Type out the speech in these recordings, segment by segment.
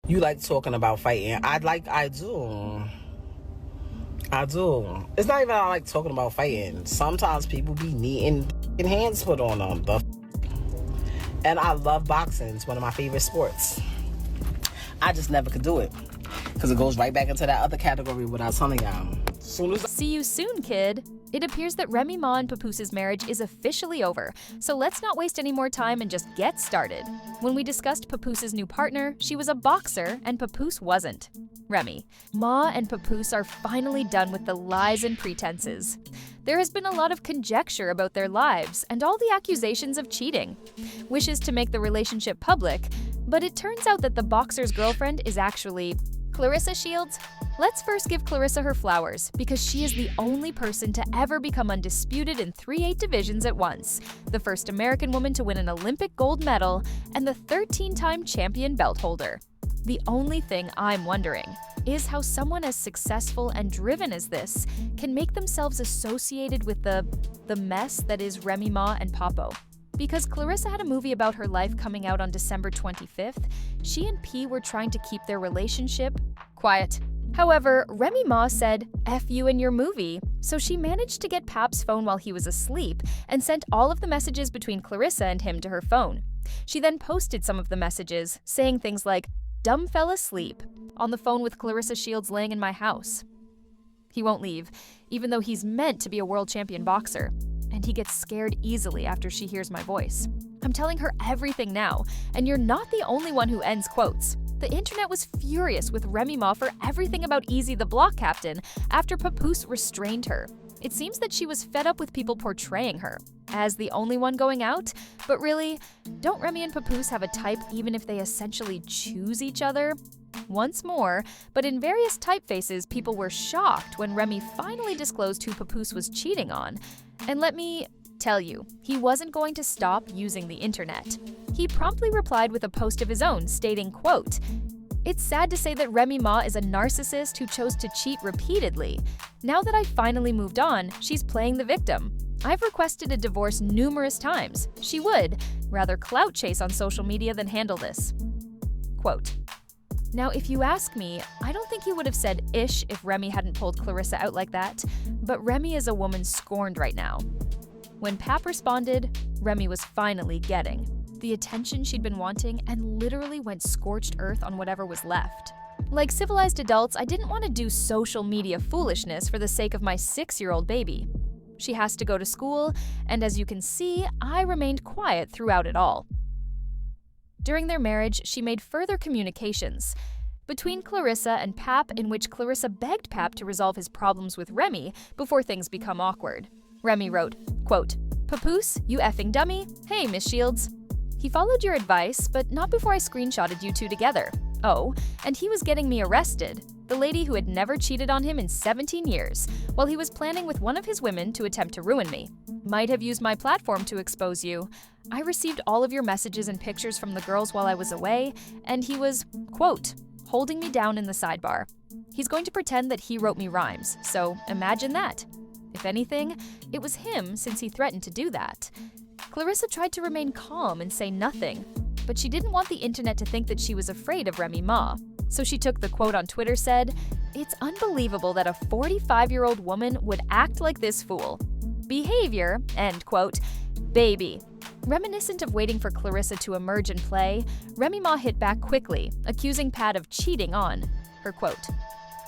You like talking about fighting. I do. It's not even that I like talking about fighting. Sometimes people be needing hands put on them. And I love boxing. It's one of my favorite sports. I just never could do it. Because it goes right back into that other category without telling y'all. See you soon, kid. It appears that Remy Ma and Papoose's marriage is officially over, so let's not waste any more time and just get started. When we discussed Papoose's new partner, she was a boxer and Papoose wasn't. Remy Ma and Papoose are finally done with the lies and pretenses. There has been a lot of conjecture about their lives and all the accusations of cheating. Wishes to make the relationship public, but it turns out that the boxer's girlfriend is actually Clarissa Shields. Let's first give Clarissa her flowers, because she is the only person to ever become undisputed in 3 divisions at once, the first American woman to win an Olympic gold medal, and the 13-time champion belt holder. The only thing I'm wondering is how someone as successful and driven as this can make themselves associated with the mess that is Remy Ma and Papo. Because Clarissa had a movie about her life coming out on December 25th, she and P were trying to keep their relationship quiet. However, Remy Ma said, "F you and your movie," so she managed to get Pap's phone while he was asleep and sent all of the messages between Clarissa and him to her phone. She then posted some of the messages, saying things like, "Dumb fell asleep, on the phone with Clarissa Shields laying in my house." He won't leave, even though he's meant to be a world champion boxer. And he gets scared easily after she hears my voice. I'm telling her everything now, and you're not the only one who ends quotes. The internet was furious with Remy Ma for everything about Easy the Block Captain after Papoose restrained her. It seems that she was fed up with people portraying her as the only one going out, but really, don't Remy and Papoose have a type even if they essentially choose each other? Once more, but in various typefaces, people were shocked when Remy finally disclosed who Papoose was cheating on. And let me tell you, he wasn't going to stop using the internet. He promptly replied with a post of his own stating, quote, "It's sad to say that Remy Ma is a narcissist who chose to cheat repeatedly. Now that I've finally moved on, she's playing the victim. I've requested a divorce numerous times. She would rather clout chase on social media than handle this." Quote. Now, if you ask me, I don't think he would have said ish if Remy hadn't pulled Clarissa out like that, but Remy is a woman scorned right now. When Pap responded, Remy was finally getting the attention she'd been wanting and literally went scorched earth on whatever was left. Like civilized adults, I didn't want to do social media foolishness for the sake of my 6-year-old baby. She has to go to school, and as you can see, I remained quiet throughout it all. During their marriage, she made further communications between Clarissa and Pap in which Clarissa begged Pap to resolve his problems with Remy before things become awkward. Remy wrote, quote, "Papoose, you effing dummy. Hey, Miss Shields. He followed your advice, but not before I screenshotted you two together. Oh, and he was getting me arrested, the lady who had never cheated on him in 17 years, while he was planning with one of his women to attempt to ruin me. Might have used my platform to expose you. I received all of your messages and pictures from the girls while I was away, and he was, quote, holding me down in the sidebar. He's going to pretend that he wrote me rhymes, so imagine that. If anything, it was him since he threatened to do that." Clarissa tried to remain calm and say nothing, but she didn't want the internet to think that she was afraid of Remy Ma. So she took the quote on Twitter, said, "It's unbelievable that a 45-year-old woman would act like this fool. Behavior," end quote, "baby." Reminiscent of waiting for Clarissa to emerge and play, Remy Ma hit back quickly, accusing Pat of cheating on her quote.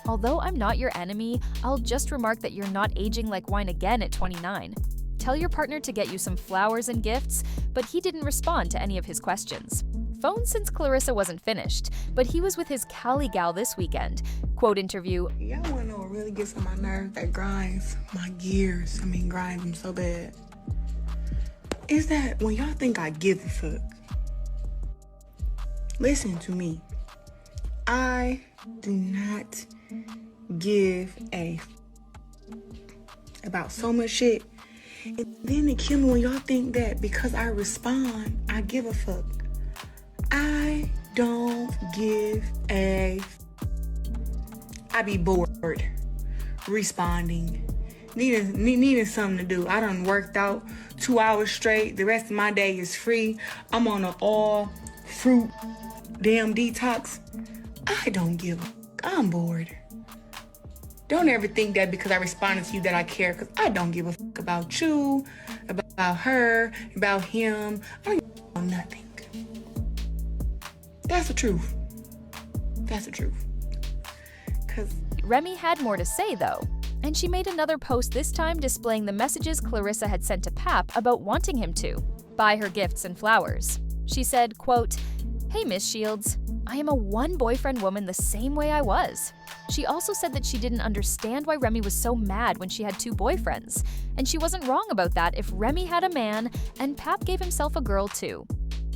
"Although I'm not your enemy, I'll just remark that you're not aging like wine again at 29. Tell your partner to get you some flowers and gifts," but he didn't respond to any of his questions. Phone since Clarissa wasn't finished, but he was with his Cali gal this weekend. Quote interview, "Y'all wanna know what really gets on my nerves, that grinds my gears, grinds them so bad? Is that when y'all think I give a fuck. Listen to me. I do not give a about so much shit. And then it kill me when y'all think that because I respond, I give a fuck. I don't give a I be bored responding, needing something to do. I done worked out 2 hours straight. The rest of my day is free. I'm on an all fruit damn detox. I don't give a fuck. I'm bored. Don't ever think that because I responded to you that I care, because I don't give a fuck about you, about her, about him. I don't give a fuck about nothing. That's the truth. That's the truth. Because Remy had more to say, though, and she made another post this time displaying the messages Clarissa had sent to Pap about wanting him to buy her gifts and flowers. She said, quote, "Hey, Miss Shields, I am a one-boyfriend woman the same way I was." She also said that she didn't understand why Remy was so mad when she had 2 boyfriends, and she wasn't wrong about that if Remy had a man and Pap gave himself a girl too.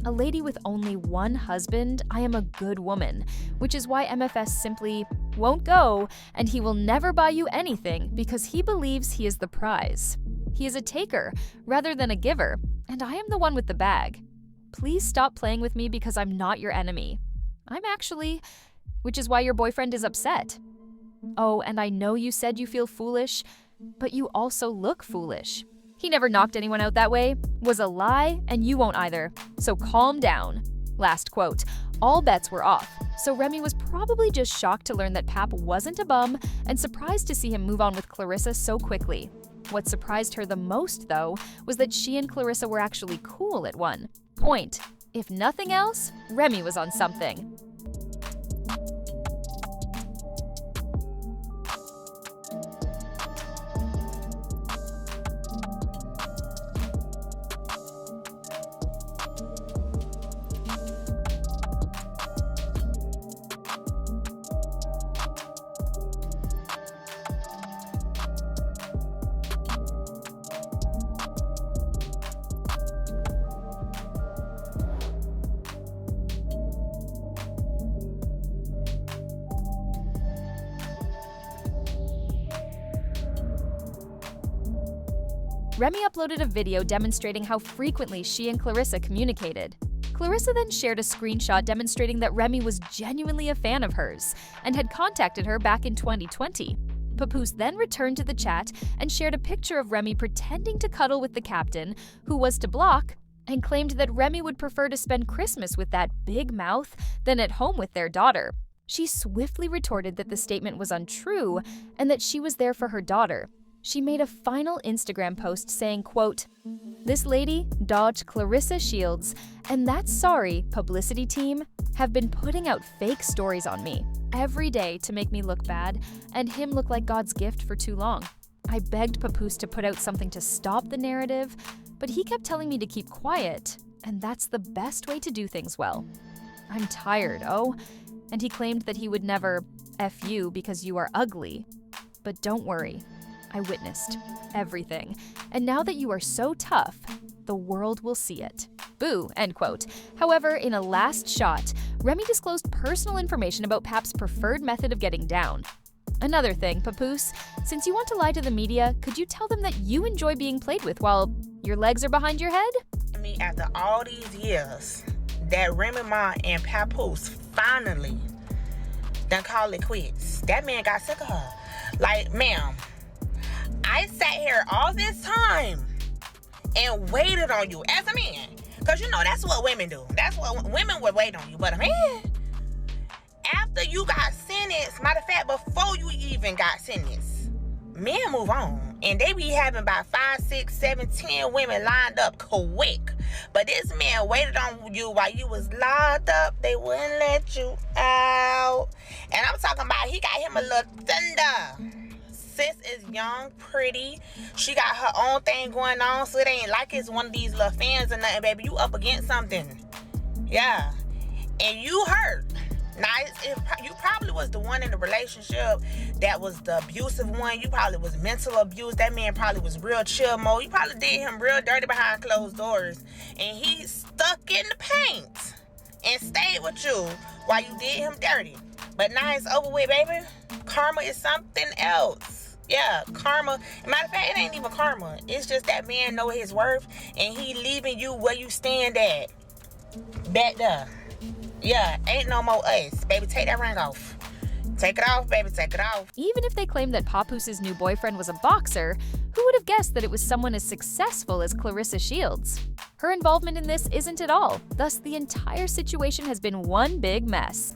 A lady with only one husband, I am a good woman, which is why MFS simply won't go, and he will never buy you anything because he believes he is the prize. He is a taker rather than a giver, and I am the one with the bag. Please stop playing with me because I'm not your enemy. I'm actually, which is why your boyfriend is upset. Oh, and I know you said you feel foolish, but you also look foolish. He never knocked anyone out that way, was a lie, and you won't either. So calm down. Last quote. All bets were off, so Remy was probably just shocked to learn that Pap wasn't a bum and surprised to see him move on with Clarissa so quickly. What surprised her the most, though, was that she and Clarissa were actually cool at one point. If nothing else, Remy was on something. Remy uploaded a video demonstrating how frequently she and Clarissa communicated. Clarissa then shared a screenshot demonstrating that Remy was genuinely a fan of hers and had contacted her back in 2020. Papoose then returned to the chat and shared a picture of Remy pretending to cuddle with the captain, who was to block, and claimed that Remy would prefer to spend Christmas with that big mouth than at home with their daughter. She swiftly retorted that the statement was untrue and that she was there for her daughter. She made a final Instagram post saying, quote, "This lady dodged Clarissa Shields, and that sorry publicity team have been putting out fake stories on me every day to make me look bad and him look like God's gift for too long. I begged Papoose to put out something to stop the narrative, but he kept telling me to keep quiet, and that's the best way to do things well. I'm tired, oh." And he claimed that he would never F you because you are ugly. But don't worry. I witnessed everything, and now that you are so tough, the world will see it. Boo, end quote. However, in a last shot, Remy disclosed personal information about Pap's preferred method of getting down. Another thing, Papoose, since you want to lie to the media, could you tell them that you enjoy being played with while your legs are behind your head? I mean, after all these years, that Remy Ma and Papoose finally done call it quits. That man got sick of her. Like, ma'am, I sat here all this time and waited on you as a man. Because, you know, that's what women do. That's what women would wait on you. But a man, after you got sentenced, matter of fact, before you even got sentenced, men move on. And they be having about 5, 6, 7, 10 women lined up quick. But this man waited on you while you was locked up. They wouldn't let you out. And I'm talking about he got him a little thunder. Sis is young, pretty. She got her own thing going on, so it ain't like it's one of these little fans or nothing, baby. You up against something. Yeah. And you hurt. Now, you probably was the one in the relationship that was the abusive one. You probably was mental abuse. That man probably was real chill mode. You probably did him real dirty behind closed doors. And he stuck in the paint and stayed with you while you did him dirty. But now it's over with, baby. Karma is something else. Yeah, karma. Matter of fact, it ain't even karma. It's just that man know his worth and he leaving you where you stand at. Back there. Yeah, ain't no more us. Baby, take that ring off. Take it off, baby, take it off. Even if they claimed that Papoose's new boyfriend was a boxer, who would have guessed that it was someone as successful as Clarissa Shields? Her involvement in this isn't at all. Thus, the entire situation has been one big mess.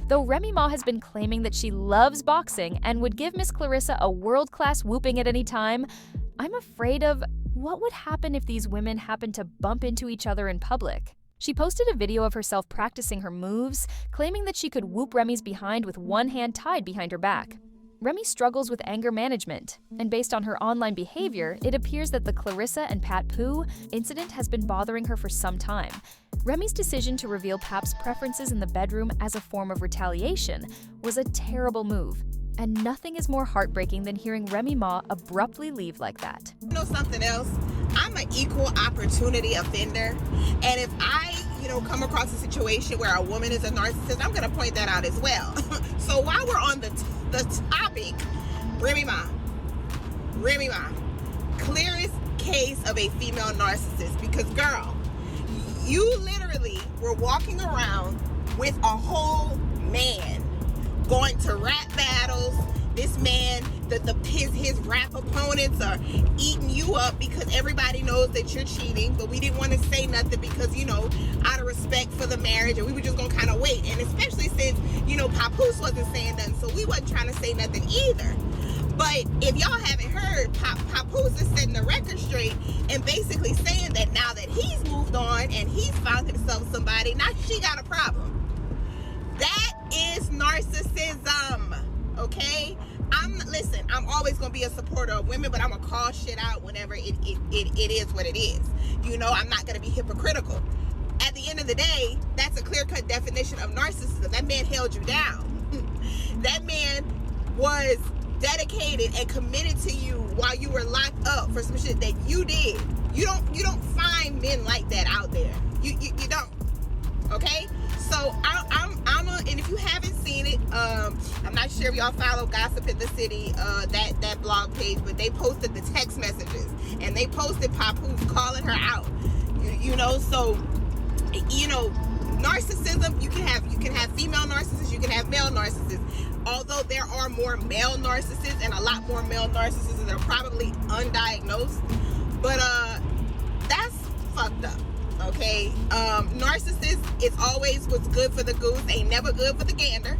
Though Remy Ma has been claiming that she loves boxing and would give Miss Clarissa a world-class whooping at any time, I'm afraid of what would happen if these women happened to bump into each other in public. She posted a video of herself practicing her moves, claiming that she could whoop Remy's behind with one hand tied behind her back. Remy struggles with anger management, and based on her online behavior, it appears that the Clarissa and Papoose incident has been bothering her for some time. Remy's decision to reveal Pap's preferences in the bedroom as a form of retaliation was a terrible move, and nothing is more heartbreaking than hearing Remy Ma abruptly leave like that. You know something else? I'm an equal opportunity offender, and if I, come across a situation where a woman is a narcissist, I'm going to point that out as well. So while we're on the topic, Remy Ma, clearest case of a female narcissist, because girl, you literally were walking around with a whole man going to rap battles. This man, his rap opponents are eating you up because everybody knows that you're cheating, but we didn't want to say nothing because, out of respect for the marriage, and we were just going to kind of wait. And especially since, Papoose wasn't saying nothing, so we wasn't trying to say nothing either. But if y'all haven't heard, Papoose is setting the record straight and basically saying that now that he's moved on and he's found himself somebody, now she got a problem. That is narcissism, okay? I'm always going to be a supporter of women, but I'm going to call shit out whenever it is what it is. I'm not going to be hypocritical. At the end of the day, that's a clear-cut definition of narcissism. That man held you down. That man was dedicated and committed to you while you were locked up for some shit that you did. You don't find men like that out there. You don't. Okay? So and if you haven't seen it, I'm not sure if y'all follow Gossip in the City, that blog page, but they posted the text messages and they posted Papoose calling her out. So narcissism, you can have female narcissists, you can have male narcissists. Although there are more male narcissists and a lot more male narcissists that are probably undiagnosed, but that's fucked up. Okay, narcissist is always what's good for the goose, ain't never good for the gander.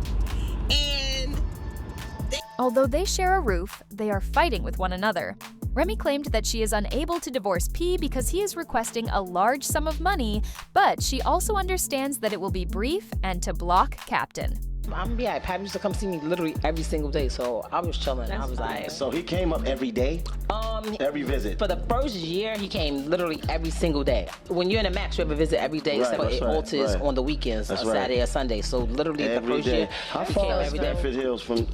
And although they share a roof, they are fighting with one another. Remy claimed that she is unable to divorce P because he is requesting a large sum of money, but she also understands that it will be brief and to block Captain. I'm gonna be like, Pat used to come see me literally every single day, so I was chilling. I was like, so he came up every day? Every visit? For the first year, he came literally every single day. When you're in a max, you have a visit every day, except for it alters on the weekends, Saturday or Sunday. So literally the first year, how far is Stanford Hills from?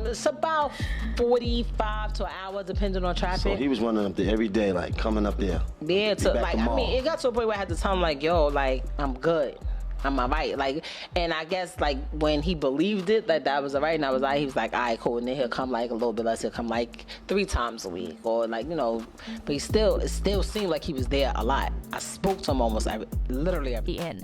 It's about 45 to an hour, depending on traffic. So he was running up there every day, like coming up there. Yeah, it got to a point where I had to tell him like, yo, like I'm good. I'm all right. Like, and I guess like when he believed it, that was all right, and I was like, he was like, all right, cool. And then he'll come like a little bit less. He'll come like 3 times a week, or like But it still seemed like he was there a lot. I spoke to him almost literally every. In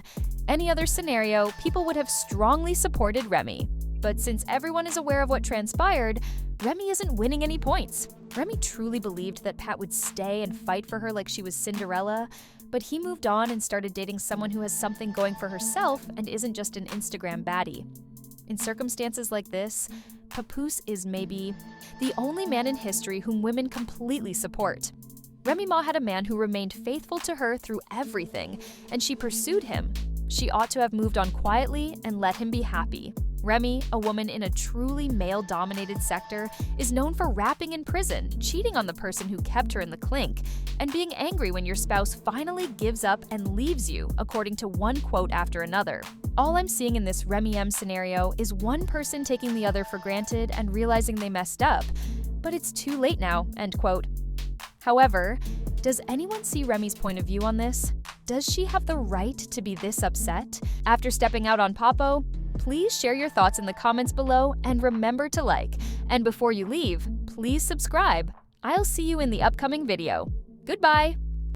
any other scenario, people would have strongly supported Remy. But since everyone is aware of what transpired, Remy isn't winning any points. Remy truly believed that Pat would stay and fight for her like she was Cinderella, but he moved on and started dating someone who has something going for herself and isn't just an Instagram baddie. In circumstances like this, Papoose is maybe the only man in history whom women completely support. Remy Ma had a man who remained faithful to her through everything, and she pursued him. She ought to have moved on quietly and let him be happy. Remy, a woman in a truly male-dominated sector, is known for rapping in prison, cheating on the person who kept her in the clink, and being angry when your spouse finally gives up and leaves you, according to one quote after another. All I'm seeing in this Remy M scenario is one person taking the other for granted and realizing they messed up, but it's too late now, end quote. However, does anyone see Remy's point of view on this? Does she have the right to be this upset? After stepping out on Papo, please share your thoughts in the comments below and remember to like. And before you leave, please subscribe. I'll see you in the upcoming video. Goodbye!